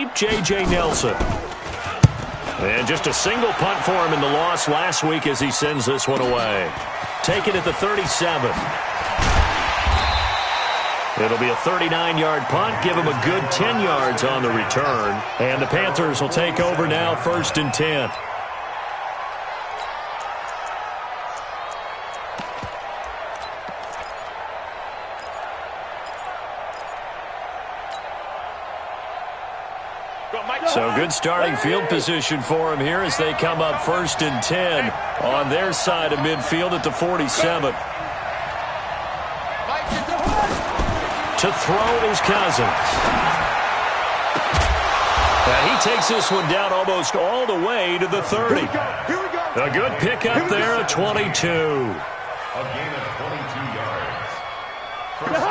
deep, J.J. Nelson. And just a single punt for him in the loss last week as he sends this one away. Taken at the 37. It'll be a 39-yard punt. Give him a good 10 yards on the return. And the Panthers will take over now, 1st and 10. So good starting field position for him here as they come up 1st and 10 on their side of midfield at the 47. To throw is Cousins. And he takes this one down almost all the way to the 30. A good pickup there at 22. A gain of 22 yards.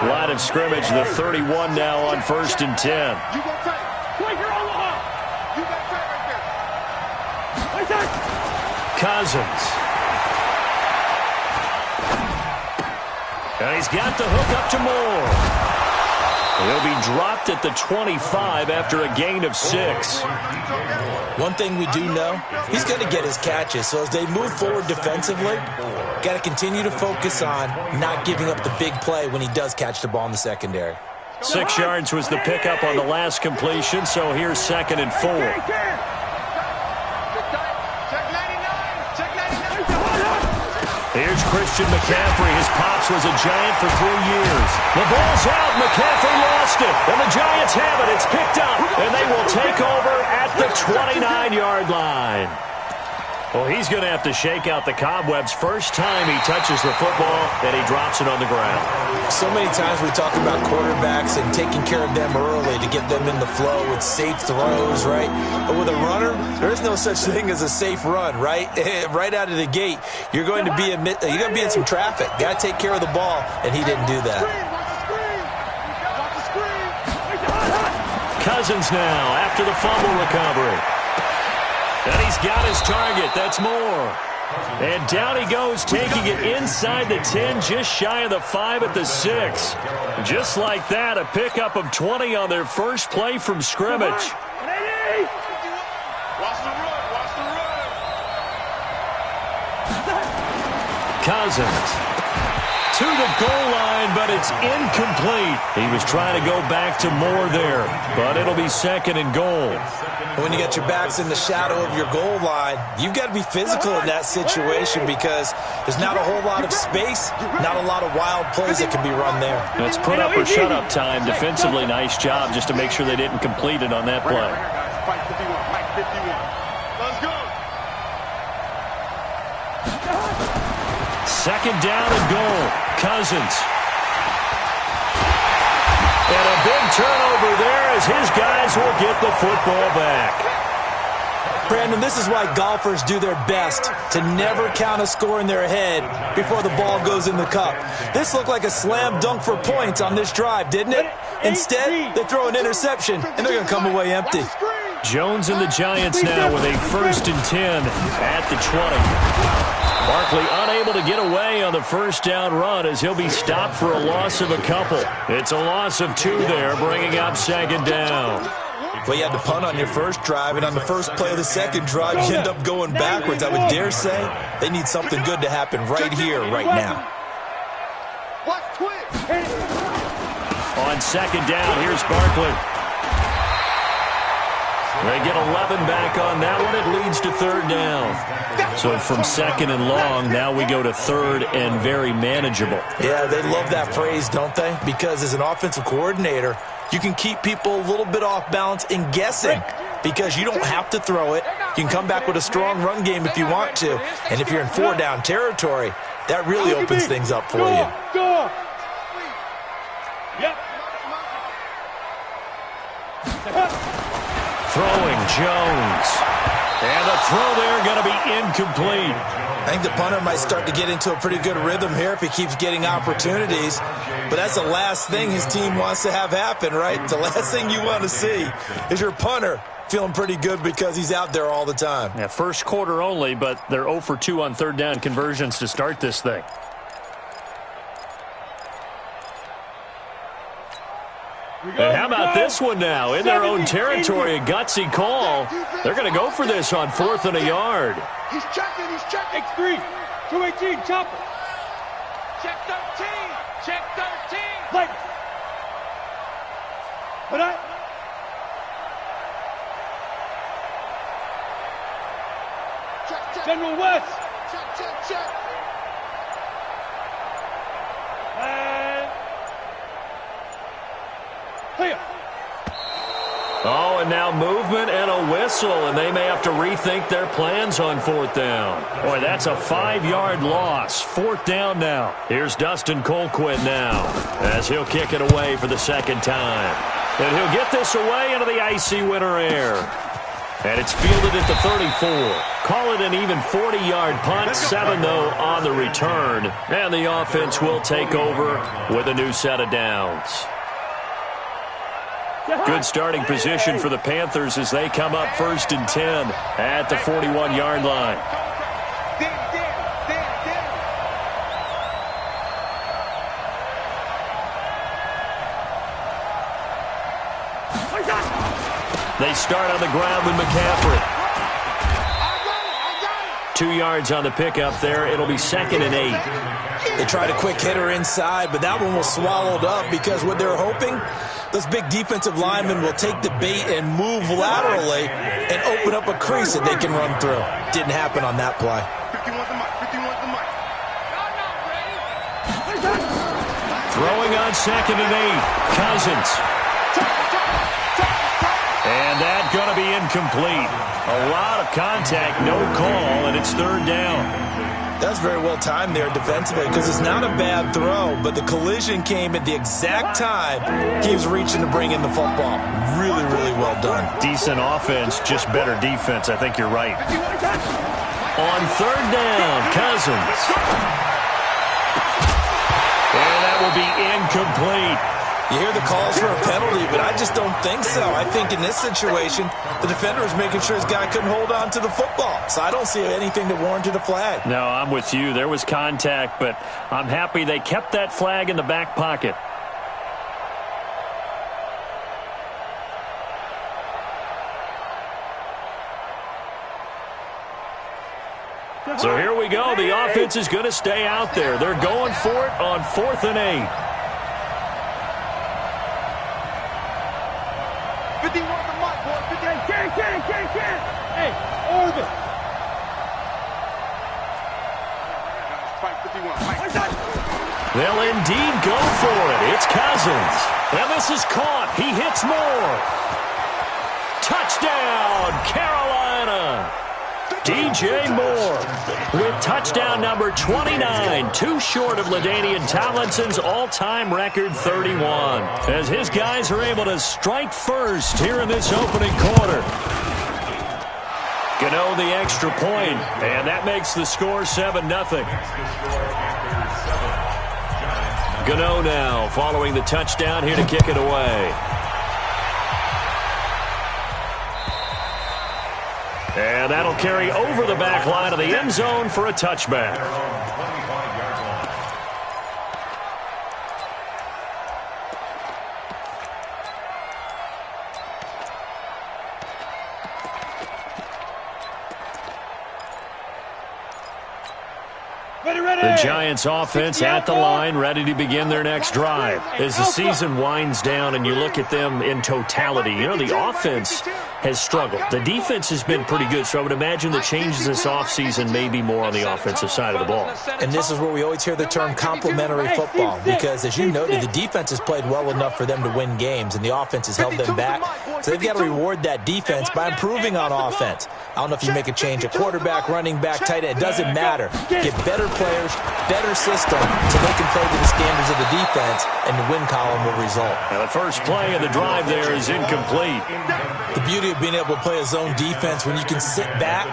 Line of scrimmage, the 31 now on 1st and 10. Cousins. And he's got the hook up to Moore. He'll be dropped at the 25 after a gain of 6. One thing we do know, he's going to get his catches. So as they move forward defensively, got to continue to focus on not giving up the big play when he does catch the ball in the secondary. 6 yards was the pickup on the last completion, so here's 2nd and 4. Here's Christian McCaffrey. His pops was a Giant for 3 years. The ball's out. McCaffrey lost it. And the Giants have it. It's picked up. And they will take over at the 29-yard line. Well, he's going to have to shake out the cobwebs first time he touches the football, and he drops it on the ground. So many times we talk about quarterbacks and taking care of them early to get them in the flow with safe throws, right? But with a runner, there is no such thing as a safe run, right? Right out of the gate, you're going to be in some traffic. Got to take care of the ball, and he didn't do that. Cousins now after the fumble recovery. And he's got his target. That's Moore. And down he goes, taking it inside the 10, just shy of the 5 at the 6. Just like that, a pickup of 20 on their first play from scrimmage. Cousins to the goal line, but it's incomplete. He was trying to go back to Moore there, but it'll be 2nd and goal. When you get your backs in the shadow of your goal line, you've got to be physical in that situation because there's not a whole lot of space, not a lot of wild plays that can be run there. It's put up or shut up time. Defensively, nice job just to make sure they didn't complete it on that play. Second down and goal. Cousins. And a big turnover there as his guys will get the football back. Brandon, this is why golfers do their best to never count a score in their head before the ball goes in the cup. This looked like a slam dunk for points on this drive, didn't it? Instead, they throw an interception, and they're going to come away empty. Jones and the Giants now with a 1st and 10 at the 20. Barkley unable to get away on the first down run as he'll be stopped for a loss of a couple. It's a loss of 2 there, bringing up 2nd down. Well, you had to punt on your first drive, and on the first play of the second drive, you end up going backwards. I would dare say they need something good to happen right here, right now. On 2nd down, here's Barkley. They get 11 back on that one. It leads to 3rd down. So from 2nd and long, now we go to 3rd and very manageable. Yeah, they love that phrase, don't they? Because as an offensive coordinator, you can keep people a little bit off balance and guessing because you don't have to throw it. You can come back with a strong run game if you want to. And if you're in 4-down territory, that really opens things up for you. Throwing Jones. And the throw there going to be incomplete. I think the punter might start to get into a pretty good rhythm here if he keeps getting opportunities. But that's the last thing his team wants to have happen, right? The last thing you want to see is your punter feeling pretty good because he's out there all the time. Yeah, first quarter only, but they're 0 for 2 on 3rd down conversions to start this thing. And how about this one now? In their own territory, a gutsy call. They're going to go for this on 4th and a yard. He's checking. X3, 218, chopper. Check 13. Check 13. Light. What I? Check. General West. Check. And clear. Oh, and now movement and a whistle, and they may have to rethink their plans on 4th down. Boy, that's a 5-yard loss. 4th down now. Here's Dustin Colquitt now as he'll kick it away for the second time. And he'll get this away into the icy winter air. And it's fielded at the 34. Call it an even 40-yard punt. 7, though, on the return. And the offense will take over with a new set of downs. Good starting position for the Panthers as they come up 1st and 10 at the 41-yard line. They start on the ground with McCaffrey. 2 yards on the pickup there. It'll be 2nd and 8. They tried a quick hitter inside, but that one was swallowed up because what they're hoping, those big defensive linemen will take the bait and move laterally and open up a crease that they can run through. Didn't happen on that play. 51's the mic. Throwing on 2nd and 8. Cousins. And that's going to be incomplete. A lot of contact, no call, and it's 3rd down. That's very well timed there defensively because it's not a bad throw, but the collision came at the exact time he was reaching to bring in the football. Really, really well done. Decent offense, just better defense. I think you're right. On 3rd down, Cousins. And that will be incomplete. You hear the calls for a penalty, but I just don't think so. I think in this situation, the defender was making sure his guy couldn't hold on to the football. So I don't see anything that warranted a flag. No, I'm with you. There was contact, but I'm happy they kept that flag in the back pocket. So here we go. The offense is going to stay out there. They're going for it on 4th and 8. 51's the mic, boy. 50. Can. Hey, orbit. Fight 51. They'll indeed go for it. It's Cousins. And this is caught. He hits more. Touchdown, Carolina. DJ Moore with touchdown number 29, too short of LaDainian Tomlinson's all-time record 31, as his guys are able to strike first here in this opening quarter. Gano the extra point, and that makes the score 7-0. Gano now following the touchdown here to kick it away. And that'll carry over the back line of the end zone for a touchback. The Giants offense at the line, ready to begin their next drive. As the season winds down and you look at them in totality, you know, the offense has struggled. The defense has been pretty good, so I would imagine the changes this offseason may be more on the offensive side of the ball. And this is where we always hear the term complementary football, because as you noted, the defense has played well enough for them to win games, and the offense has held them back. So they've got to reward that defense by improving on offense. I don't know if you make a change at quarterback, running back, tight end. It doesn't matter. Get better players, better system, so they can play to the standards of the defense, and the win column will result. Now the first play of the drive there is incomplete. The beauty of being able to play a zone defense, when you can sit back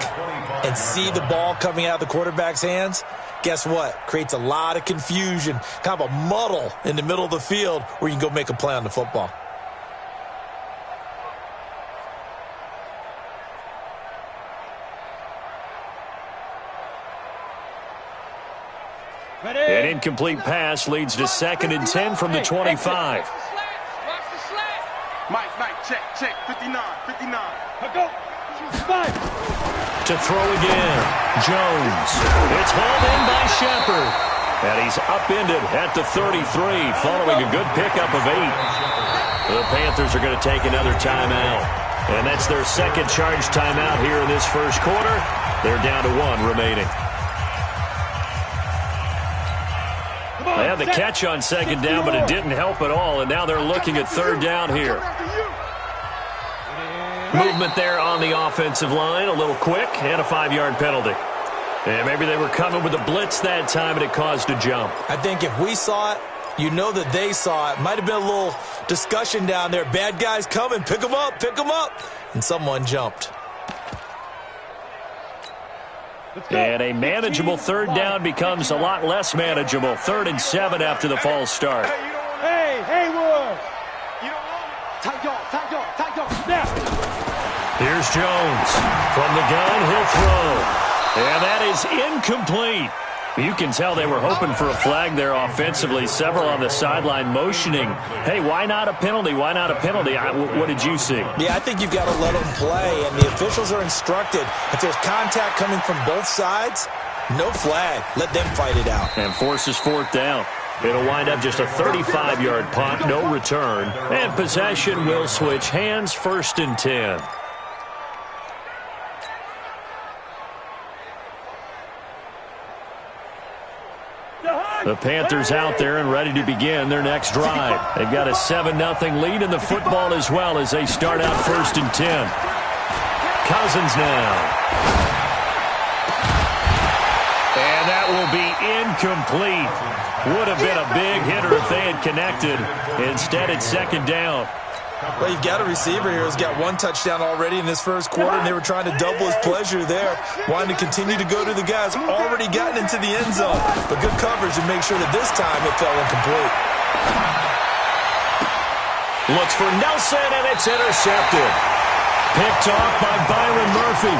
and see the ball coming out of the quarterback's hands, guess what? Creates a lot of confusion, kind of a muddle in the middle of the field where you can go make a play on the football. An incomplete pass leads to 2nd and 10 from the 25. Watch the slant. check. 59, 59. Go. 5. To throw again. Jones. It's hauled in by Shepard. And he's upended at the 33 following a good pickup of 8. The Panthers are going to take another timeout. And that's their second charge timeout here in this first quarter. They're down to 1 remaining. They had the catch on second down, but it didn't help at all. And now they're looking at third down here. Movement there on the offensive line, a little quick, and a 5-yard penalty. And maybe they were coming with a blitz that time, and it caused a jump. I think if we saw it, you know that they saw it. Might have been a little discussion down there. Bad guys coming, pick them up. And someone jumped. And a manageable third down becomes a lot less manageable. 3rd and 7 after the false start. Hey, Haywood. Tight y'all. Now. Here's Jones. From the gun, he'll throw. And that is incomplete. You can tell they were hoping for a flag there offensively. Several on the sideline motioning. Hey, why not a penalty? Why not a penalty? What did you see? Yeah, I think you've got to let them play, and the officials are instructed. If there's contact coming from both sides, no flag. Let them fight it out. And forces 4th down. It'll wind up just a 35-yard punt, no return. And possession will switch hands, 1st and 10. The Panthers out there and ready to begin their next drive. They've got a 7-0 lead in the football as well as they start out 1st and 10. Cousins now. And that will be incomplete. Would have been a big hitter if they had connected. Instead, it's 2nd down. Well, you've got a receiver here who's got 1 touchdown already in this first quarter, and they were trying to double his pleasure there, wanting to continue to go to the guys already gotten into the end zone. But good coverage to make sure that this time it fell incomplete. Looks for Nelson, and it's intercepted. Picked off by Byron Murphy.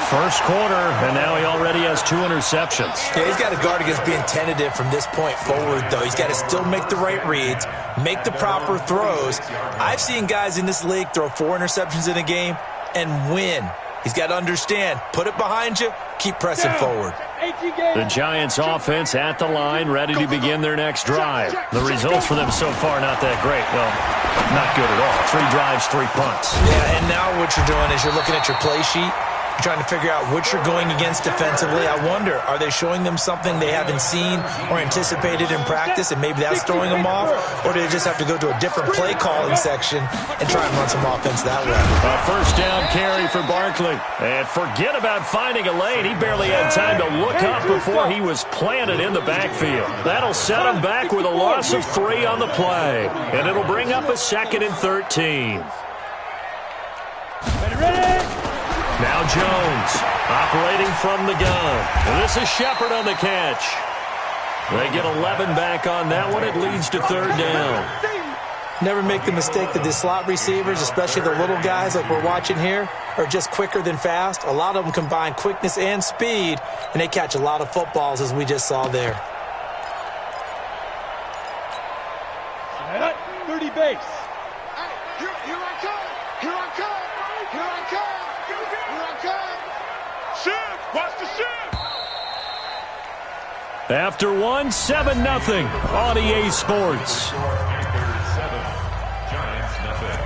First quarter, and now he already has 2 interceptions. Yeah, he's got to guard against being tentative from this point forward, though. He's got to still make the right reads, make the proper throws. I've seen guys in this league throw 4 interceptions in a game and win. He's got to understand, put it behind you, keep pressing forward. The Giants offense at the line, ready to begin their next drive. The results for them so far, not that great. Well, not good at all. 3 drives, 3 punts. Yeah, and now what you're doing is you're looking at your play sheet. You're trying to figure out what you're going against defensively. I wonder, are they showing them something they haven't seen or anticipated in practice, and maybe that's throwing them off? Or do they just have to go to a different play calling section and try and run some offense that way? A 1st down carry for Barkley. And forget about finding a lane. He barely had time to look up before he was planted in the backfield. That'll set him back with a loss of 3 on the play. And it'll bring up a 2nd and 13. Ready? Now Jones, operating from the gun. And this is Shepard on the catch. They get 11 back on that one. It leads to 3rd down. Never make the mistake that the slot receivers, especially the little guys like we're watching here, are just quicker than fast. A lot of them combine quickness and speed, and they catch a lot of footballs, as we just saw there. 30 base. Here I come. Shift. Watch the shift. After 1, 7-0 on EA Sports. Panthers 7, Giants nothing.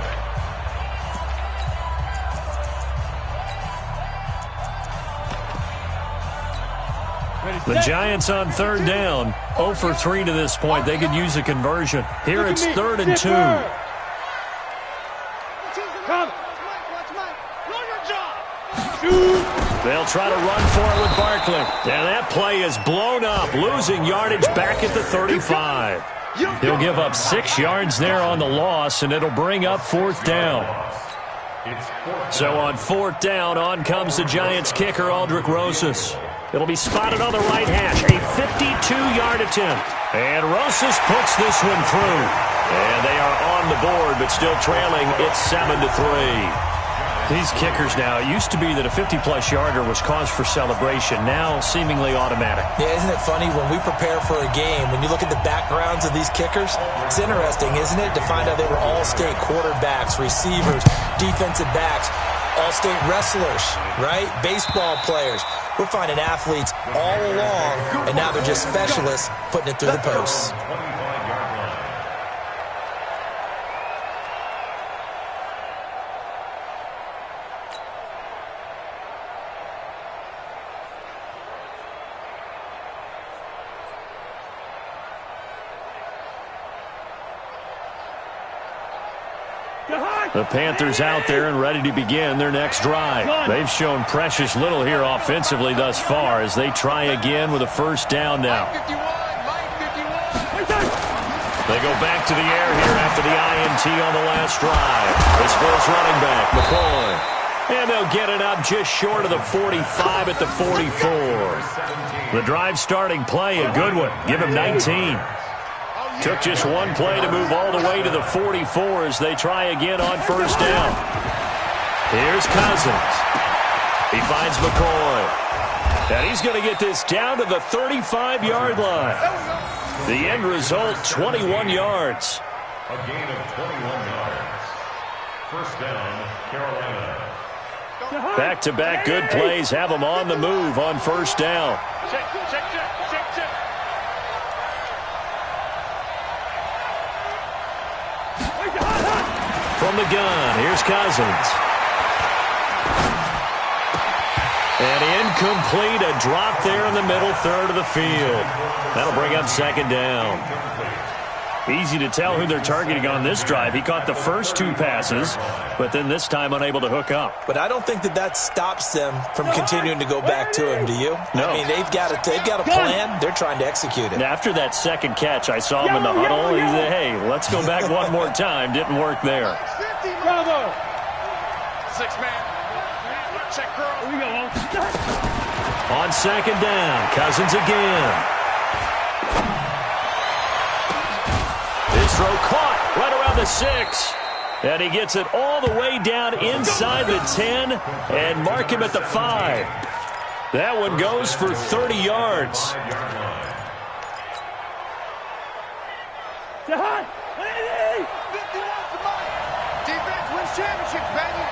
The Giants on 3rd down. 0 for 3 to this point. They could use a conversion. Here it's 3rd and 2. Come. They'll try to run for it with Barkley. And that play is blown up, losing yardage back at the 35. He'll give up 6 yards there on the loss, and it'll bring up 4th down. So on 4th down, on comes the Giants kicker, Aldrick Rosas. It'll be spotted on the right hash, a 52-yard attempt. And Rosas puts this one through. And they are on the board, but still trailing. It's 7-3. These kickers now, it used to be that a 50-plus yarder was cause for celebration. Now, seemingly automatic. Yeah, isn't it funny when we prepare for a game, when you look at the backgrounds of these kickers, it's interesting, isn't it, to find out they were all-state quarterbacks, receivers, defensive backs, all-state wrestlers, right? Baseball players. We're finding athletes all along, and now they're just specialists putting it through the posts. The Panthers out there and ready to begin their next drive. They've shown precious little here offensively thus far as they try again with a first down now. They go back to the air here after the INT on the last drive. This first running back, McCoy. And they'll get it up just short of the 45 at the 44. The drive starting play, a good one. Give him 19. Took just one play to move all the way to the 44 as they try again on first down. Here's Cousins. He finds McCoy. And he's going to get this down to the 35-yard line. The end result, 21 yards. A gain of 21 yards. First down, Carolina. Back-to-back good plays have them on the move on first down. Check. From the gun, here's Cousins. And incomplete, a drop there in the middle third of the field. That'll bring up second down. Easy to tell who they're targeting on this drive. He caught the first two passes, but then this time unable to hook up. But I don't think that stops them from continuing to go back to him, do you? No. I mean, they've got a plan. They're trying to execute it. After that second catch, I saw him in the huddle. He said, hey, let's go back one more time. Didn't work there. Bravo. 6-man. Check, girl. Here we go. On second down, Cousins again. His throw caught right around the 6. And he gets it all the way down inside the 10 and mark him at the 5. That one goes for 30 yards. Defense wins championships, baby.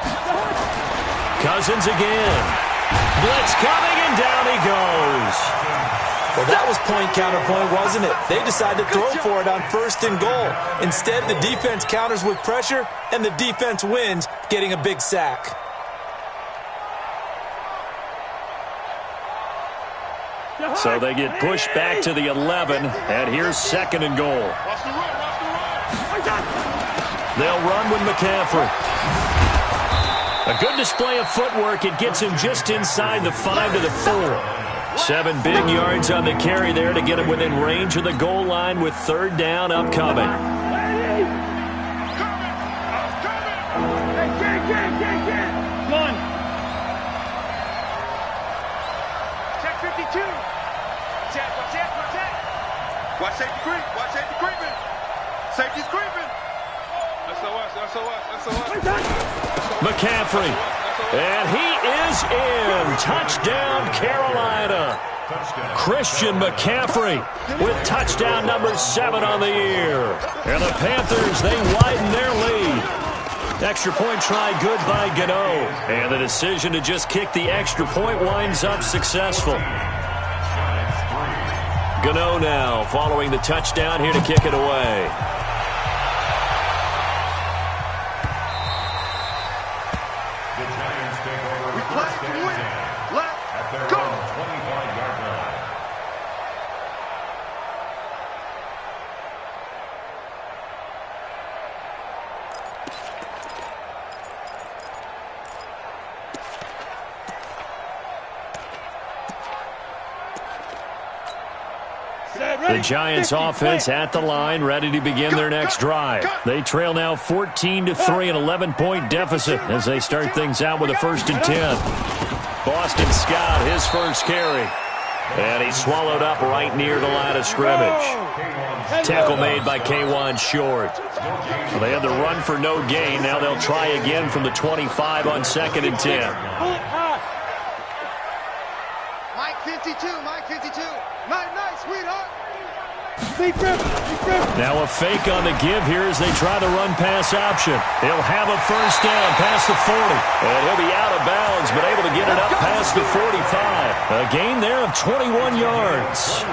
Cousins again. Blitz coming, and down he goes. Well, that was point counterpoint, wasn't it? They decided to throw for it on first and goal. Instead, the defense counters with pressure, and the defense wins, getting a big sack. So they get pushed back to the 11, and here's second and goal. Watch the run. They'll run with McCaffrey. A good display of footwork. It gets him just inside the 5 to the 4. 7 big yards on the carry there to get him within range of the goal line with third down upcoming. One. Check 52. Watch safety creep. Watch safety creeping. Safety's creeping. SOS. McCaffrey. And he is in. Touchdown, Carolina. Christian McCaffrey with touchdown number 7 on the year. And the Panthers, they widen their lead. Extra point try good by Gano. And the decision to just kick the extra point winds up successful. Gano now following the touchdown here to kick it away. The Giants offense at the line, ready to begin their next drive. They trail now 14-3, an 11-point deficit as they start things out with a 1st and 10. Boston Scott, his first carry. And he's swallowed up right near the line of scrimmage. Tackle made by K1 Short. Well, they had the run for no gain. Now they'll try again from the 25 on 2nd and 10. Mike 52, Mike 52. Night, sweetheart. Now a fake on the give here as they try the run-pass option. He'll have a first down past the 40. And he'll be out of bounds, but able to get it up past the 45. A gain there of 21 yards.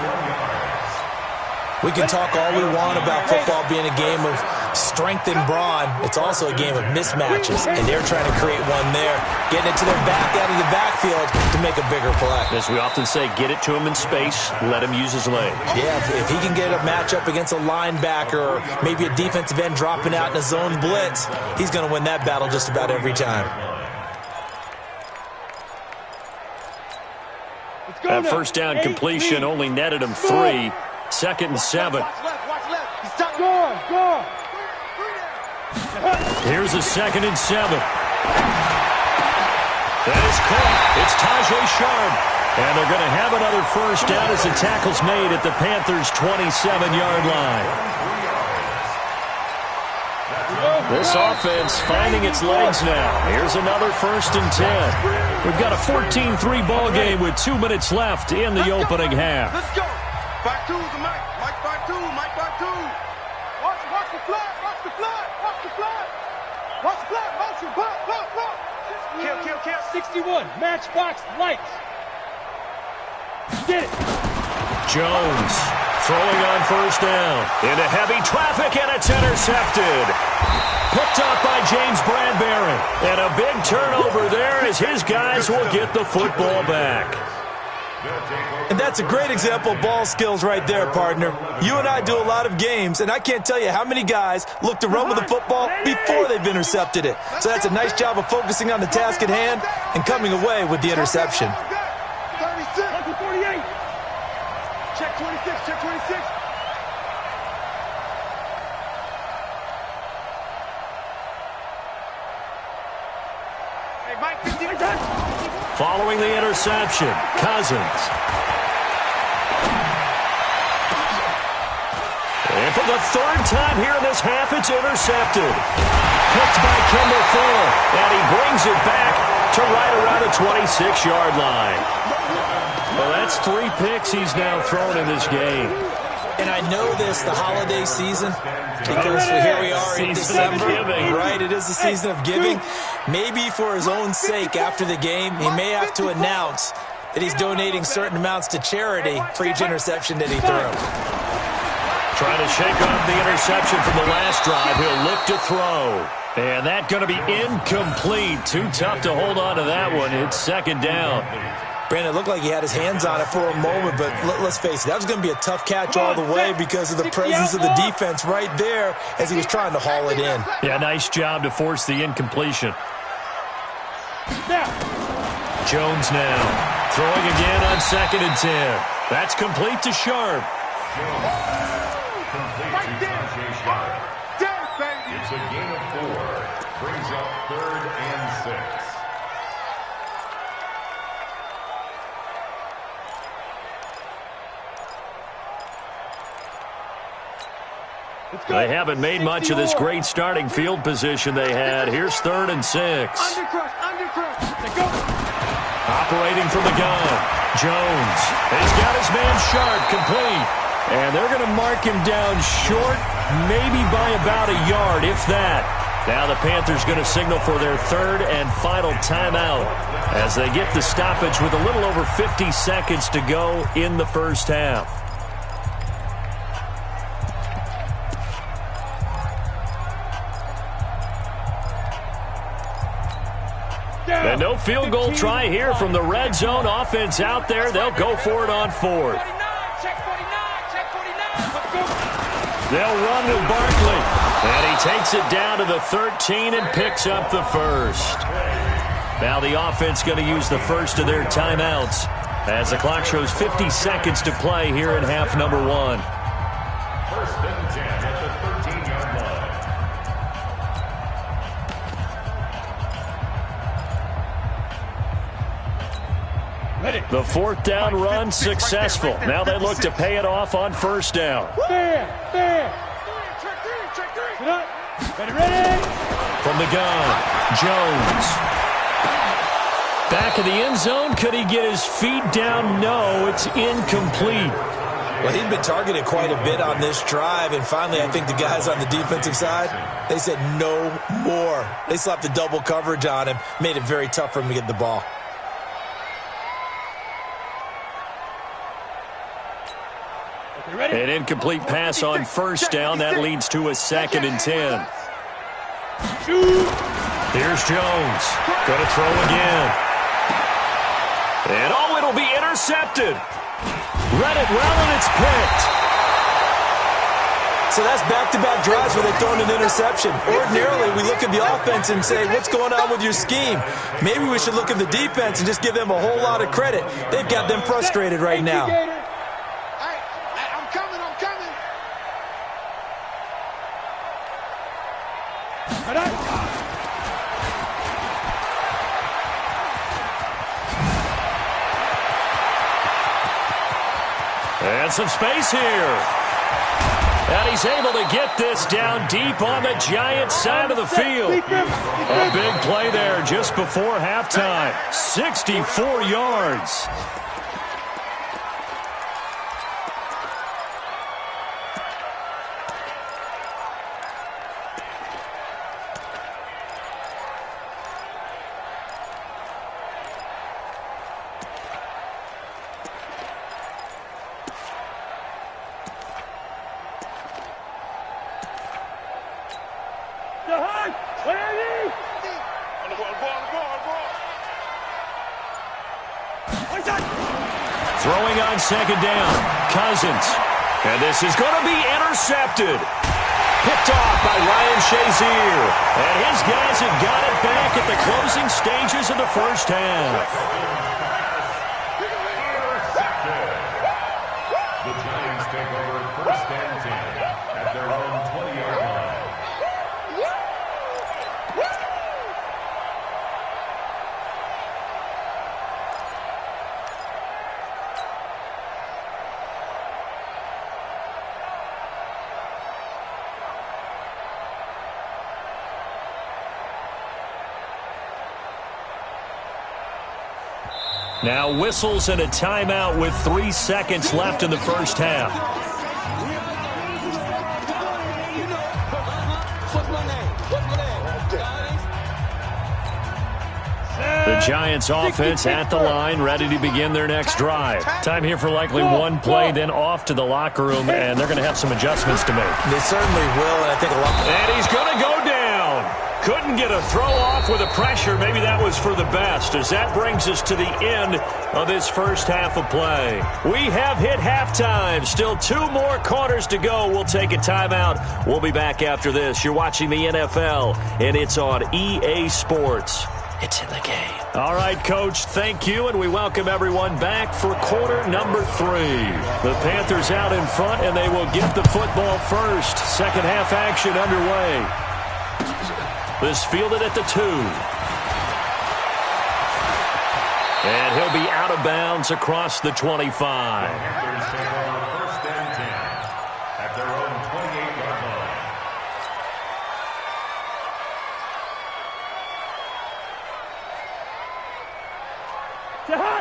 We can talk all we want about football being a game of strength and brawn. It's also a game of mismatches, and they're trying to create one there, getting it to their back out of the backfield to make a bigger play. As we often say, get it to him in space, let him use his legs. Yeah, if he can get a matchup against a linebacker or maybe a defensive end dropping out in a zone blitz, he's going to win that battle just about every time. That first down completion only netted him 3. 2nd and 7. Watch left. He's stuck. Go. Here's a 2nd and 7. That is caught. It's Tajay Sharp. And they're going to have another first down as the tackle's made at the Panthers' 27-yard line. This offense finding its legs now. Here's another 1st and 10. We've got a 14-3 ball game with 2 minutes left in the opening half. Let's go. 5-2 to Mike. Mike 5-2. Mike 5-2. Watch the flat. Watch the flat. Watch the flat. Watch the flat. Motion. Block. Kill. 61. Matchbox lights. Get it. Jones throwing on first down. Into heavy traffic, and it's intercepted. Picked up by James Bradbury. And a big turnover there as his guys will get the football back. And that's a great example of ball skills right there, partner. You and I do a lot of games, and I can't tell you how many guys look to run with the football before they've intercepted it. So that's a nice job of focusing on the task at hand and coming away with the interception. 36. 48. Check 26. Hey, Mike 50. Following the interception, Cousins. And for the 3rd time here in this half, it's intercepted. Picked by Kendall Full, and he brings it back to right around the 26-yard line. Well, that's 3 picks he's now thrown in this game. And I know this, the holiday season, because here we are in December, right? It is the season of giving. Maybe for his own sake after the game, he may have to announce that he's donating certain amounts to charity for each interception that he threw. Trying to shake off the interception from the last drive. He'll look to throw. And that's going to be incomplete. Too tough to hold on to that one. It's 2nd down. Brandon, it looked like he had his hands on it for a moment, but let's face it, that was going to be a tough catch all the way because of the presence of the defense right there as he was trying to haul it in. Yeah, nice job to force the incompletion. Jones now throwing again on 2nd and 10. That's complete to Sharp. Right there. Baby. It's a gain of 4. Brings up 3rd and 6. They haven't made much of this great starting field position they had. Here's 3rd and 6. Undercrush. Go. Operating from the gun. Jones. He's got his man Sharp complete. And they're going to mark him down short, maybe by about a yard, if that. Now the Panthers going to signal for their 3rd and final timeout as they get the stoppage with a little over 50 seconds to go in the first half. And no field goal try here from the red zone offense out there. They'll go for it on 4th. They'll run with Barkley. And he takes it down to the 13 and picks up the first. Now the offense going to use the first of their timeouts as the clock shows 50 seconds to play here in half number 1. 1st and 10 at the 13-yard line. The fourth down run successful. Now they look to pay it off on first down. Fair. Get up. Ready. From the gun, Jones. Back of the end zone. Could he get his feet down? No, it's incomplete. Well, he'd been targeted quite a bit on this drive, and finally I think the guys on the defensive side, they said no more. They slapped a double coverage on him, made it very tough for him to get the ball. An incomplete pass on first down. That leads to a 2nd and 10. Here's Jones. Going to throw again. And it'll be intercepted. Read it well, and it's picked. So that's back-to-back drives where they've thrown an interception. Ordinarily, we look at the offense and say, what's going on with your scheme? Maybe we should look at the defense and just give them a whole lot of credit. They've got them frustrated right now. I'm coming. And some space here. And he's able to get this down deep on the Giants' side of the field. A big play there just before halftime. 64 yards. Throwing on 2nd down, Cousins. And this is going to be intercepted. Picked off by Ryan Shazier. And his guys have got it back at the closing stages of the first half. The Giants take over 1st and 10 at their own 20-yard line. Now whistles and a timeout with 3 seconds left in the first half. The Giants offense at the line, ready to begin their next drive. Time here for likely one play, then off to the locker room, and they're going to have some adjustments to make. They certainly will, and I think a lot. And he's going to go down. Couldn't get a throw off with the pressure. Maybe that was for the best, as that brings us to the end of this first half of play. We have hit halftime. Still 2 more quarters to go. We'll take a timeout. We'll be back after this. You're watching the NFL, and it's on EA Sports. It's in the game. All right, Coach, thank you, and we welcome everyone back for quarter number 3. The Panthers out in front, and they will get the football first. Second half action underway. This fielded at the 2. And he'll be out of bounds across the 25. Panthers take over 1st and 10 at their own 28-yard line.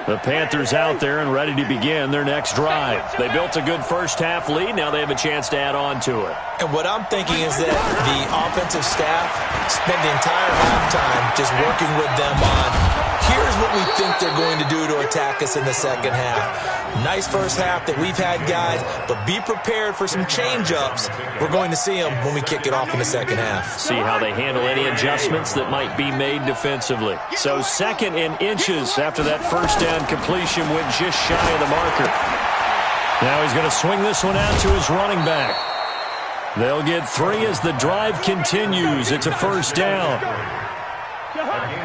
The Panthers out there and ready to begin their next drive. They built a good first half lead. Now they have a chance to add on to it. And what I'm thinking is that the offensive staff spent the entire halftime just working with them on, here's what we think they're going to do to attack us in the second half. Nice first half that we've had, guys, but be prepared for some change-ups. We're going to see them when we kick it off in the second half. See how they handle any adjustments that might be made defensively. So 2nd and inches after that first down completion went just shy of the marker. Now he's going to swing this one out to his running back. They'll get 3 as the drive continues. It's a first down.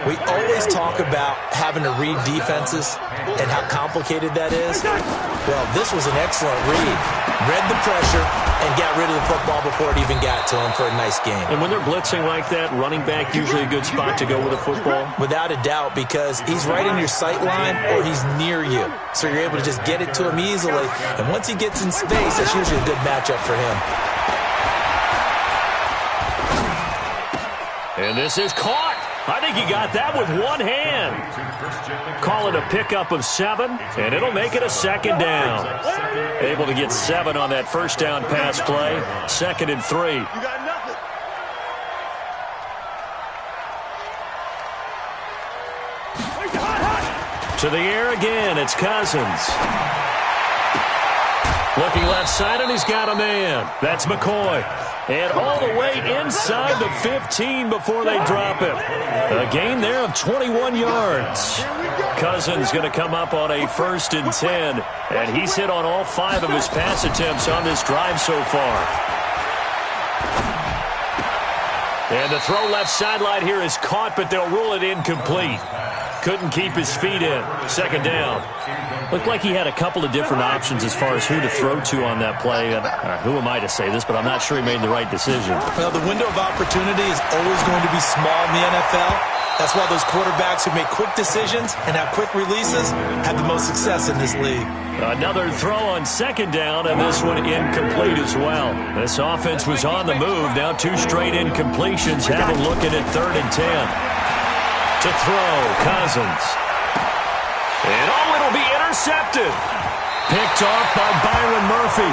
We always talk about having to read defenses and how complicated that is. Well, this was an excellent read. Read the pressure and got rid of the football before it even got to him for a nice game. And when they're blitzing like that, running back usually a good spot to go with a football? Without a doubt, because he's right in your sight line or he's near you. So you're able to just get it to him easily. And once he gets in space, that's usually a good matchup for him. And this is caught. I think he got that with one hand. Call it a pickup of 7, and it'll make it a 2nd down. Able to get 7 on that first down pass play. 2nd and 3. You got nothing. To the air again, it's Cousins. Looking left side, and he's got a man. That's McCoy. And all the way inside the 15 before they drop it. A gain there of 21 yards. Cousins going to come up on a 1st and 10. And he's hit on all 5 of his pass attempts on this drive so far. And the throw left sideline here is caught, but they'll rule it incomplete. Couldn't keep his feet in. 2nd down. Looked like he had a couple of different options as far as who to throw to on that play. And, who am I to say this, but I'm not sure he made the right decision. Well, the window of opportunity is always going to be small in the NFL. That's why those quarterbacks who make quick decisions and have quick releases have the most success in this league. Another throw on 2nd down, and this one incomplete as well. This offense was on the move. Now 2 straight incompletions. Have them looking at 3rd and 10. To throw, Cousins. And it'll be intercepted. Picked off by Byron Murphy.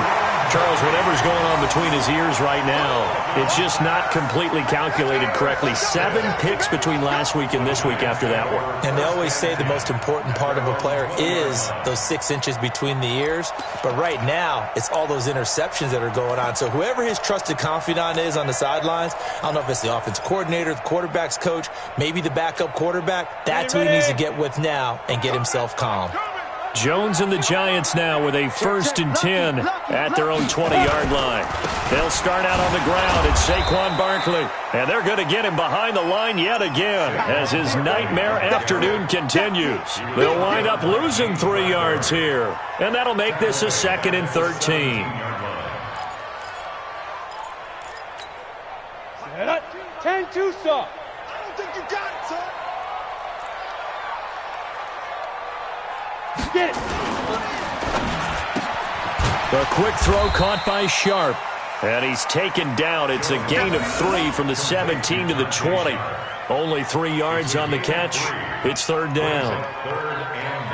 Charles, whatever's going on between his ears right now, it's just not completely calculated correctly. 7 picks between last week and this week after that one. And they always say the most important part of a player is those 6 inches between the ears. But right now, it's all those interceptions that are going on. So whoever his trusted confidant is on the sidelines, I don't know if it's the offense coordinator, the quarterback's coach, maybe the backup quarterback, that's who he needs to get with now and get himself calm. Jones and the Giants now with a 1st and 10 at their own 20-yard line. They'll start out on the ground. It's Saquon Barkley. And they're going to get him behind the line yet again as his nightmare afternoon continues. They'll wind up losing 3 yards here. And that'll make this a 2nd and 13. 10-2, sir. I don't think you got it, sir. Get it. A quick throw caught by Sharp. And he's taken down. It's a gain of 3 from the 17 to the 20. Only 3 yards on the catch. It's 3rd down. 3rd and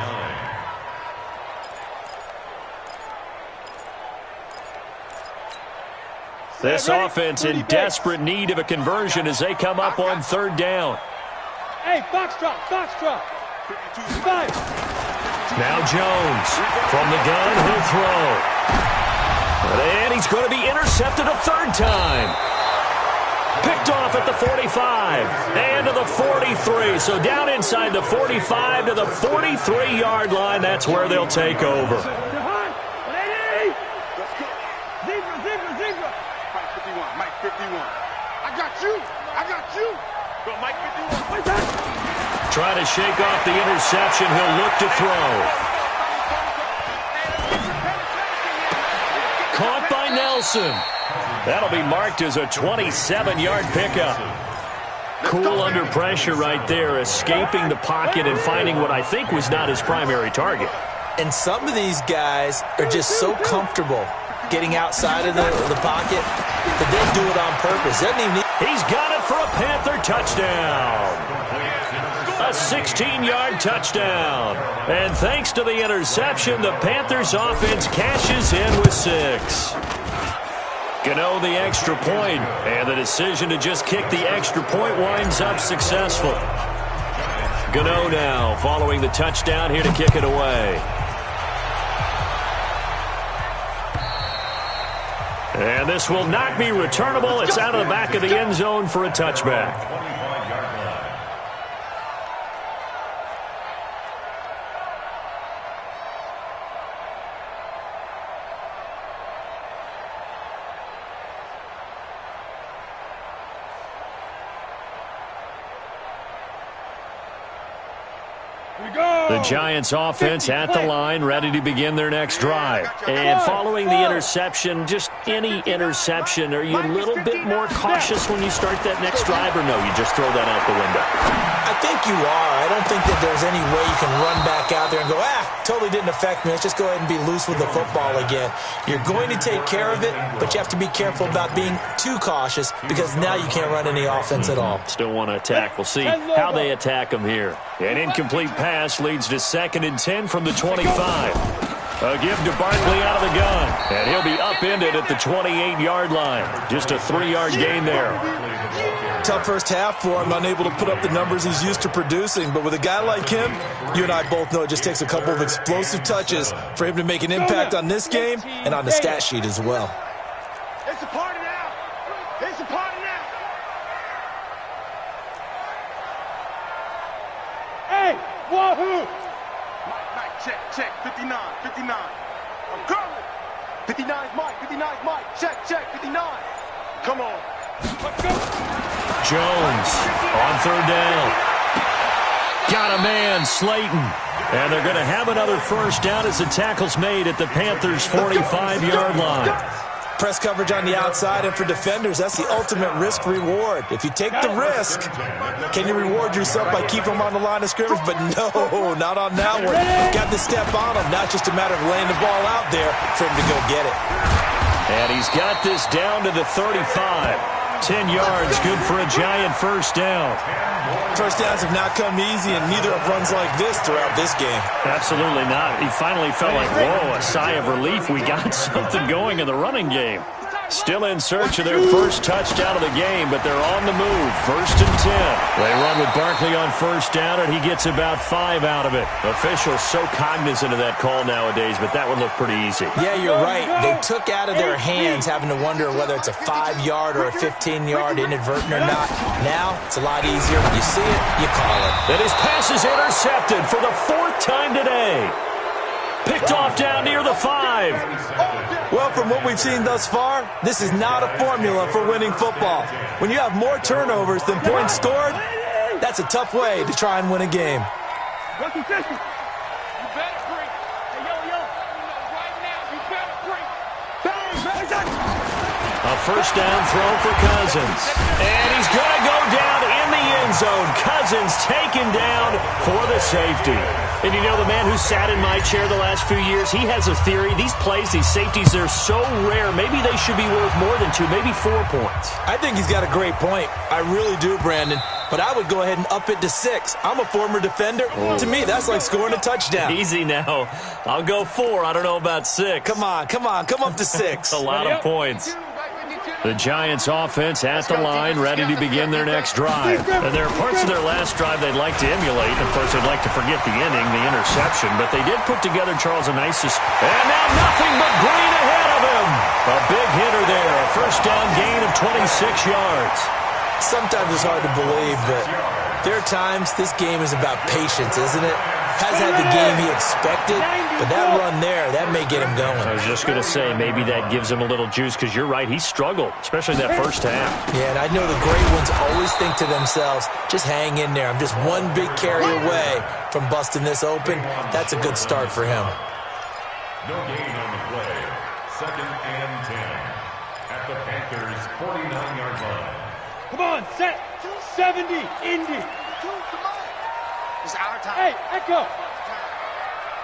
9. This offense in desperate need of a conversion as they come up on 3rd down. Hey, foxtrot. 5. Now Jones from the gun, he'll throw. And he's going to be intercepted a 3rd time. Picked off at the 45 and to the 43. So down inside the 45 to the 43-yard line. That's where they'll take over. Zebra. Mike 51. Mike 51. I got you. Go, Mike 51. Trying to shake off the interception. He'll look to throw. Caught by Nelson. That'll be marked as a 27-yard pickup. Cool under pressure right there, escaping the pocket and finding what I think was not his primary target. And some of these guys are just so comfortable getting outside of the pocket that they do it on purpose. He's got it for a Panther touchdown. A 16-yard touchdown. And thanks to the interception, the Panthers offense cashes in with 6. Gano the extra point, and the decision to just kick the extra point winds up successful. Gano now following the touchdown here to kick it away. And this will not be returnable. It's out of the back of the end zone for a touchback. The Giants offense at the line, ready to begin their next drive. And following the interception, just any interception, are you a little bit more cautious when you start that next drive, or no, you just throw that out the window? I think you are. I don't think that there's any way you can run back out there and go, totally didn't affect me. Let's just go ahead and be loose with the football again. You're going to take care of it, but you have to be careful about being too cautious because now you can't run any offense at all. Still want to attack. We'll see how they attack them here. An incomplete pass leads to 2nd and 10 from the 25. A give to Barkley out of the gun, and he'll be upended at the 28-yard line. Just a 3-yard gain there. Tough first half for him, unable to put up the numbers he's used to producing. But with a guy like him, you and I both know it just takes a couple of explosive touches for him to make an impact on this game and on the stat sheet as well. It's a party now. It's a party now. Hey, wahoo! Mike, check. 59. I'm coming. 59 is Mike. 59 is Mike. Check. 59. Come on. Let's go. Jones on 3rd down. Got a man, Slayton. And they're going to have another first down as the tackle's made at the Panthers' 45-yard line. Press coverage on the outside, and for defenders, that's the ultimate risk-reward. If you take the risk, can you reward yourself by keeping them on the line of scrimmage? But no, not on that one. Got to step on them. Now it's just a matter of laying the ball out there for him to go get it. And he's got this down to the 35. 10 yards, good for a Giant first down. First downs have not come easy, and neither have runs like this throughout this game. Absolutely not. He finally felt like, whoa, a sigh of relief. We got something going in the running game. Still in search of their first touchdown of the game, but they're on the move. 1st and 10. They run with Barkley on first down, and he gets about 5 out of it. Officials so cognizant of that call nowadays, but that one looked pretty easy. Yeah, you're right. They took out of their hands having to wonder whether it's a 5-yard or a 15-yard inadvertent or not. Now, it's a lot easier. You see it, you call it. And his pass is intercepted for the 4th time today. Picked off down near the 5. Well, from what we've seen thus far, this is not a formula for winning football. When you have more turnovers than points scored, that's a tough way to try and win a game. What's the system? You better bring. Hey, yo. Right now, you better bring. Bang! A first down throw for Cousins. And he's going to go down in the end zone. Cousins taken down for the safety. And you know, the man who sat in my chair the last few years, he has a theory. These plays, these safeties, they're so rare. Maybe they should be worth more than 2, maybe 4 points. I think he's got a great point. I really do, Brandon. But I would go ahead and up it to 6. I'm a former defender. Oh. To me, that's like scoring a touchdown. Easy now. I'll go 4. I don't know about 6. Come on. Come up to 6. A lot of points. The Giants offense at the line, ready to begin their next drive. And there are parts of their last drive they'd like to emulate. And of course, they'd like to forget the inning, the interception. But they did put together Charles a nice... And now nothing but green ahead of him. A big hitter there. A first down gain of 26 yards. Sometimes it's hard to believe, but there are times this game is about patience, isn't it? Has had the game he expected, but that run there, that may get him going. I was just going to say, maybe that gives him a little juice, because you're right, he struggled, especially that first half. Yeah, and I know the great ones always think to themselves, just hang in there. I'm just one big carry away from busting this open. That's a good start for him. No gain on the play. 2nd and 10 at the Panthers' 49-yard line. Come on, set. 70, Indy. It's our time. Hey, Echo.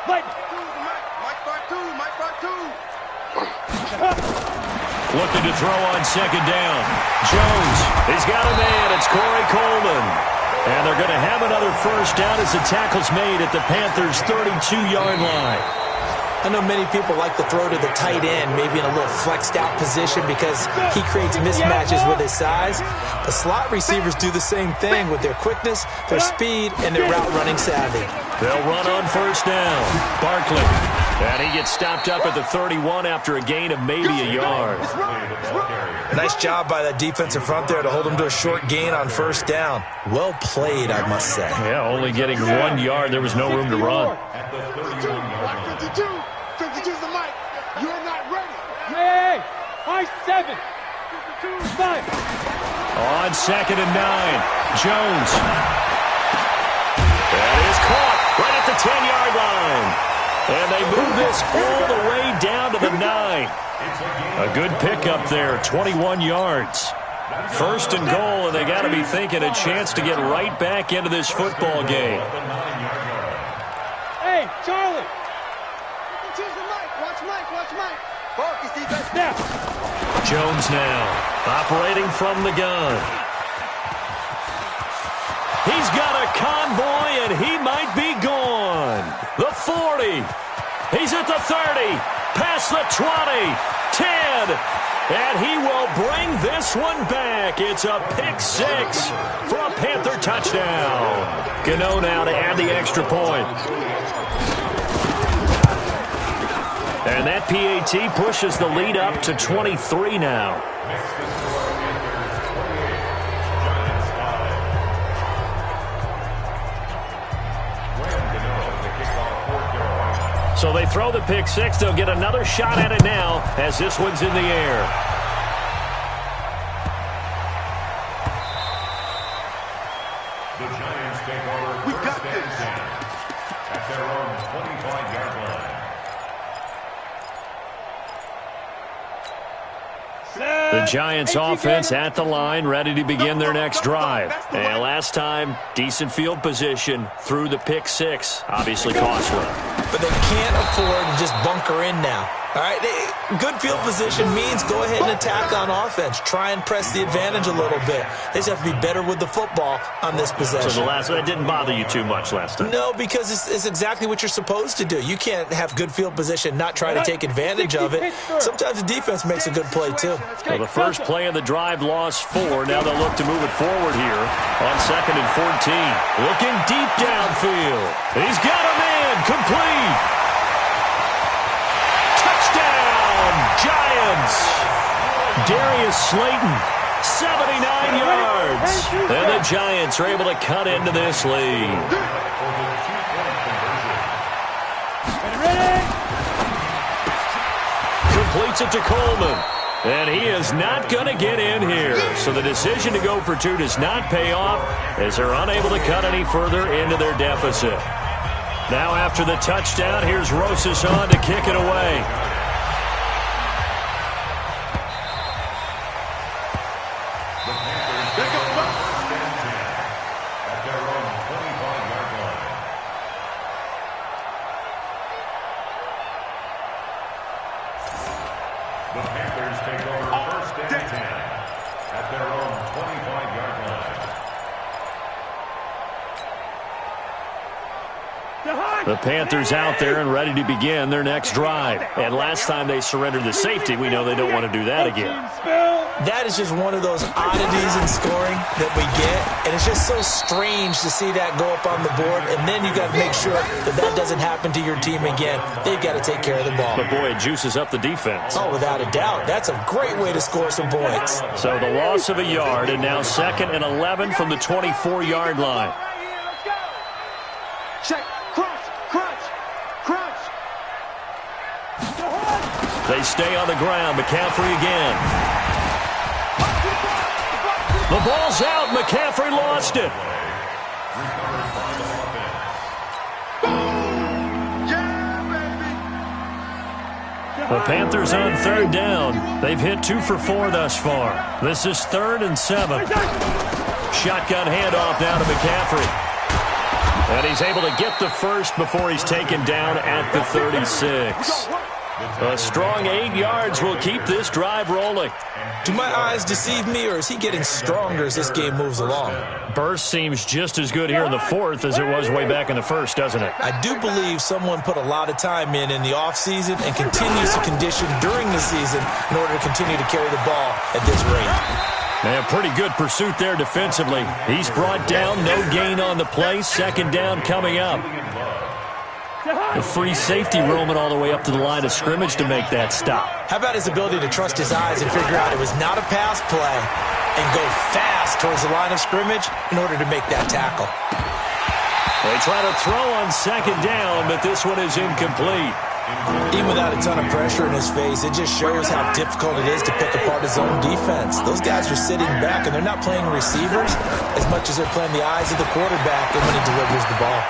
Mike. Mike 5-2. Looking to throw on 2nd down. Jones, he's got a man. It's Corey Coleman. And they're going to have another first down as the tackle's made at the Panthers' 32-yard line. I know many people like to throw to the tight end, maybe in a little flexed out position because he creates mismatches with his size. The slot receivers do the same thing with their quickness, their speed, and their route running savvy. They'll run on first down. Barkley. And he gets stopped up at the 31 after a gain of maybe a yard. Nice job by that defensive front there to hold him to a short gain on first down. Well played, I must say. Yeah, only getting 1 yard. There was no room to run. At the 31-yard line. 52's the mic. You're not ready. Hey, high 7. 5. On 2nd and 9. Jones. That is caught right And they move this all the way down to the 9. A good pickup there, 21 yards. First and goal, and they got to be thinking a chance to get right back into this football game. Hey, Charlie. Watch Mike. Focus, defense. Now. Jones now, operating from the gun. He's got a convoy, and he might be gone. The 40. He's at the 30. Past the 20. 10. And he will bring this one back. It's a pick 6 for a Panther touchdown. Gano now to add the extra point. And that PAT pushes the lead up to 23 now. So they throw the pick 6. They'll get another shot at it now as this one's in the air. The Giants take over. We got this. At their own 25-yard line. The Giants offense at the line, ready to begin their next drive. And last time, decent field position through the pick 6. Obviously costly. But they can't afford to just bunker in now. All right, good field position means go ahead and attack on offense. Try and press the advantage a little bit. They just have to be better with the football on this possession. So that didn't bother you too much last time? No, because it's exactly what you're supposed to do. You can't have good field position, not try to take advantage of it. Sometimes the defense makes a good play, too. Well, the first play of the drive lost 4. Now they'll look to move it forward here on 2nd and 14. Looking deep downfield. He's got a man complete. Giants. Darius Slayton, 79 yards. And the Giants are able to cut into this lead. Completes it to Coleman. And he is not going to get in here. So the decision to go for 2 does not pay off as they're unable to cut any further into their deficit. Now after the touchdown, here's Rosas on to kick it away. The Panthers out there and ready to begin their next drive. And last time they surrendered the safety, we know they don't want to do that again. That is just one of those oddities in scoring that we get. And it's just so strange to see that go up on the board. And then you got to make sure that that doesn't happen to your team again. They've got to take care of the ball. But, boy, it juices up the defense. Oh, without a doubt. That's a great way to score some points. So the loss of a yard, and now 2nd and 11 from the 24-yard line. Check. Crunch. They stay on the ground. McCaffrey again. The ball's out. McCaffrey lost it. The Panthers on 3rd down. They've hit 2 for 4 thus far. This is 3rd and 7. Shotgun handoff now to McCaffrey. And he's able to get the first before he's taken down at the 36. A strong 8 yards will keep this drive rolling. Do my eyes deceive me, or is he getting stronger as this game moves along? Burst seems just as good here in the 4th as it was way back in the 1st, doesn't it? I do believe someone put a lot of time in the offseason and continues to condition during the season in order to continue to carry the ball at this rate. And pretty good pursuit there defensively. He's brought down, no gain on the play. 2nd down coming up. The free safety roaming all the way up to the line of scrimmage to make that stop. How about his ability to trust his eyes and figure out it was not a pass play and go fast towards the line of scrimmage in order to make that tackle. They try to throw on 2nd down, but this one is incomplete. Even without a ton of pressure in his face, it just shows how difficult it is to pick apart his own defense. Those guys are sitting back, and they're not playing receivers as much as they're playing the eyes of the quarterback and when he delivers the ball.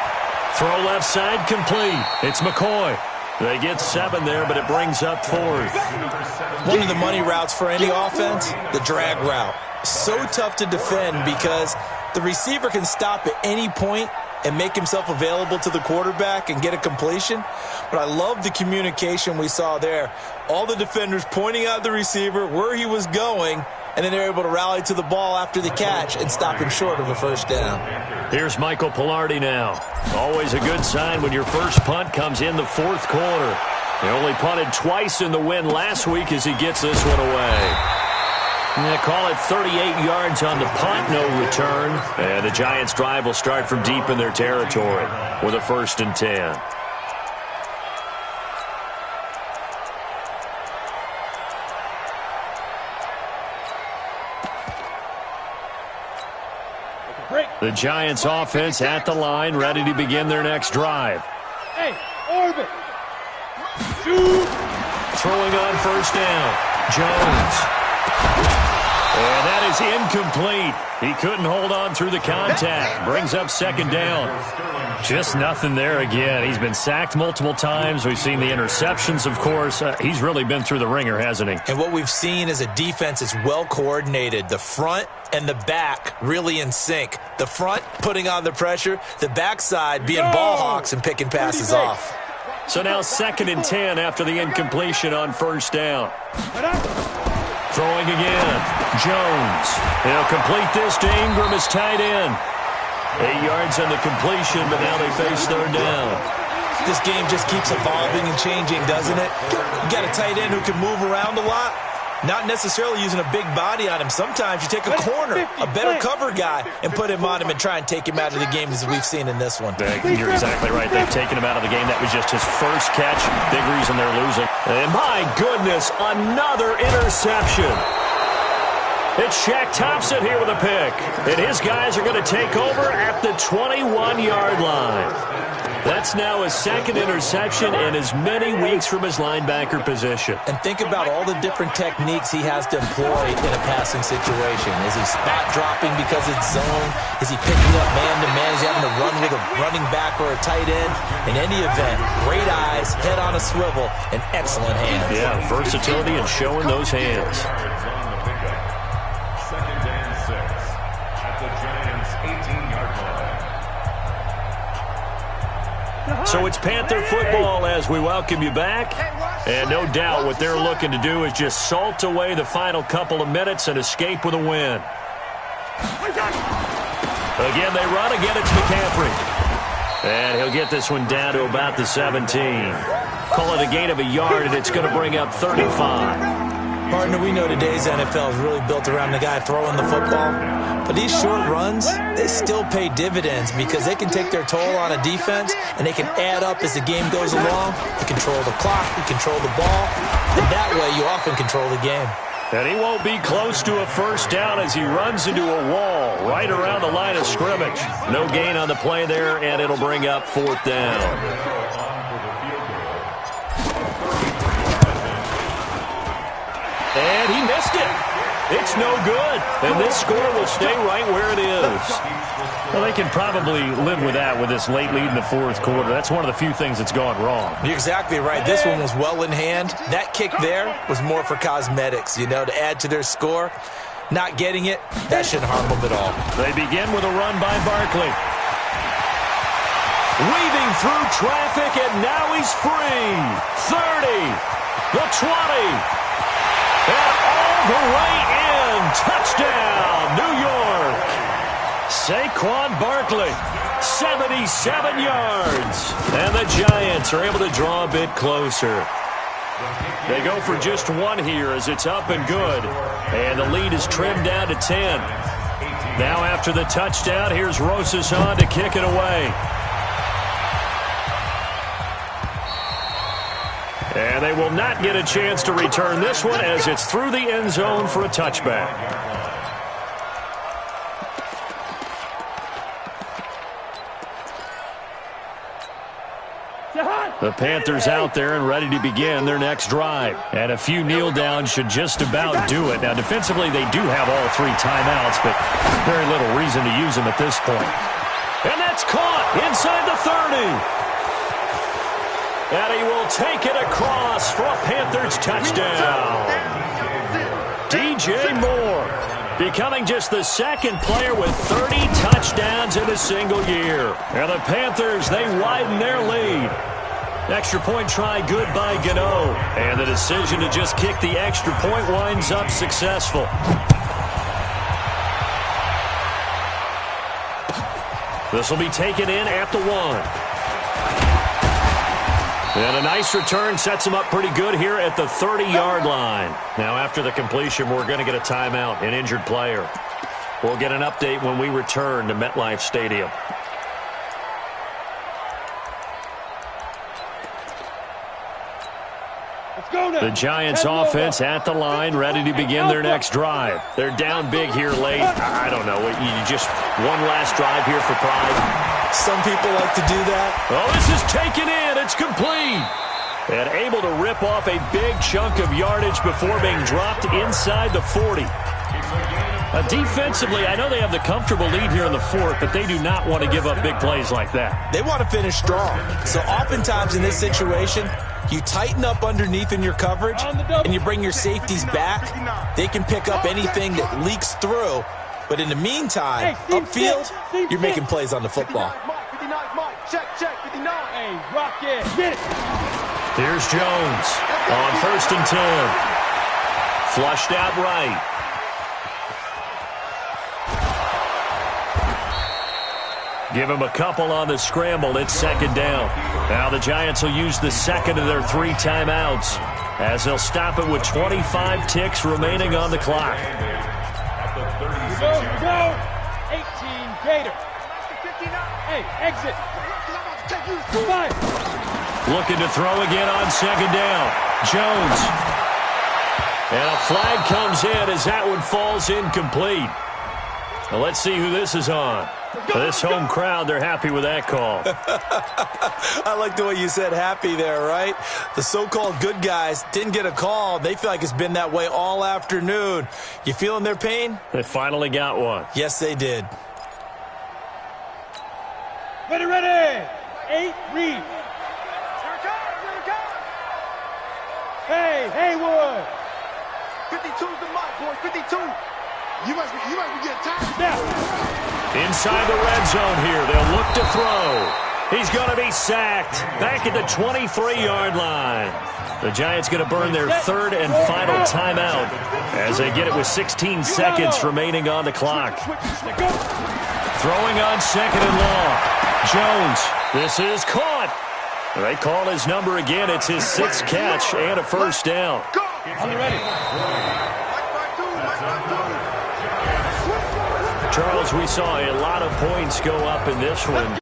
Throw left side complete. It's McCoy. They get 7 there, but it brings up 4th. One of the money routes for any offense, the drag route. So tough to defend because the receiver can stop at any point and make himself available to the quarterback and get a completion. But I love the communication we saw there. All the defenders pointing out the receiver, where he was going, and then they're able to rally to the ball after the catch and stop him short of a first down. Here's Michael Pilardi now. Always a good sign when your first punt comes in the 4th quarter. He only punted twice in the win last week as he gets this one away. They call it 38 yards on the punt, no return. And the Giants' drive will start from deep in their territory with a 1st and 10. The Giants' offense at the line, ready to begin their next drive. Hey, orbit. Shoot. Throwing on 1st down. Jones. And that is incomplete. He couldn't hold on through the contact. Brings up 2nd down. Just nothing there again. He's been sacked multiple times. We've seen the interceptions, of course. He's really been through the ringer, hasn't he? And what we've seen is a defense that's well coordinated. The front and the back really in sync. The front putting on the pressure. The backside being ball hawks and picking passes off. So now 2nd and 10 after the incompletion on 1st down. Throwing again. Jones. He'll complete this to Ingram as tight end. 8 yards on the completion, but now they face 3rd down. This game just keeps evolving and changing, doesn't it? You got a tight end who can move around a lot. Not necessarily using a big body on him. Sometimes you take a corner, a better cover guy, and put him on him and try and take him out of the game as we've seen in this one. You're exactly right. They've taken him out of the game. That was just his first catch. Big reason they're losing. And my goodness, another interception. It's Shaq Thompson here with a pick. And his guys are going to take over at the 21-yard line. That's now his 2nd interception in as many weeks from his linebacker position. And think about all the different techniques he has to employ in a passing situation. Is he spot dropping because it's zone? Is he picking up man-to-man? Is he having to run with a running back or a tight end? In any event, great eyes, head on a swivel, and excellent hands. Yeah, versatility and showing those hands. So it's Panther football as we welcome you back. And no doubt what they're looking to do is just salt away the final couple of minutes and escape with a win. Again, they run. Again, it's McCaffrey. And he'll get this one down to about the 17. Call it a gain of a yard, and it's going to bring up 35. Partner, we know today's NFL is really built around the guy throwing the football. But these short runs, they still pay dividends because they can take their toll on a defense and they can add up as the game goes along. You control the clock, you control the ball, and that way you often control the game. And he won't be close to a first down as he runs into a wall right around the line of scrimmage. No gain on the play there, and it'll bring up 4th down. And he missed it. It's no good. And this score will stay right where it is. Well, they can probably live with that with this late lead in the 4th quarter. That's one of the few things that's gone wrong. You're exactly right. This one was well in hand. That kick there was more for cosmetics, to add to their score. Not getting it, that shouldn't harm them at all. They begin with a run by Barkley. Weaving through traffic, and now he's free. 30, the 20. And all the way in. Touchdown, New York. Saquon Barkley, 77 yards. And the Giants are able to draw a bit closer. They go for just one here as it's up and good. And the lead is trimmed down to 10. Now after the touchdown, here's Rosas on to kick it away. And they will not get a chance to return this one as it's through the end zone for a touchback. The Panthers out there and ready to begin their next drive. And a few kneel downs should just about do it. Now, defensively, they do have all 3 timeouts, but very little reason to use them at this point. And that's caught inside the 30. And he will take it across for a Panthers touchdown. DJ Moore becoming just the second player with 30 touchdowns in a single year. And the Panthers, they widen their lead. Extra point try good by Gano. And the decision to just kick the extra point winds up successful. This will be taken in at the 1. And a nice return sets him up pretty good here at the 30-yard line. Now, after the completion, we're going to get a timeout, an injured player. We'll get an update when we return to MetLife Stadium. The Giants offense at the line, ready to begin their next drive. They're down big here late. I don't know. You just one last drive here for pride. Some people like to do that. Oh, this is taken in. It's complete. And able to rip off a big chunk of yardage before being dropped inside the 40. Defensively, I know they have the comfortable lead here in the 4th, but they do not want to give up big plays like that. They want to finish strong. So oftentimes in this situation, you tighten up underneath in your coverage, and you bring your safeties back. They can pick up anything that leaks through. But in the meantime, upfield, you're making plays on the football. Here's Jones on 1st and 10. Flushed out right. Give him a couple on the scramble. It's 2nd down. Now the Giants will use the second of their 3 timeouts as they'll stop it with 25 ticks remaining on the clock. Go, 18 Gator. Hey, exit. 5. Looking to throw again on 2nd down. Jones. And a flag comes in as that one falls incomplete. Now let's see who this is on. This home crowd, they're happy with that call. I like the way you said happy there, right? The so-called good guys didn't get a call. They feel like it's been that way all afternoon. You feeling their pain? They finally got one. Yes, they did. Ready. 8, read. Hey, Haywood. 52's the mark, boy. 52. You must be getting tired. Now. Inside the red zone here. They'll look to throw. He's going to be sacked back at the 23-yard line. The Giants going to burn their 3rd and final timeout as they get it with 16 seconds remaining on the clock. Throwing on 2nd and long. Jones. This is caught. They call his number again. It's his 6th catch and a 1st down. On the ready. Charles, we saw a lot of points go up in this one.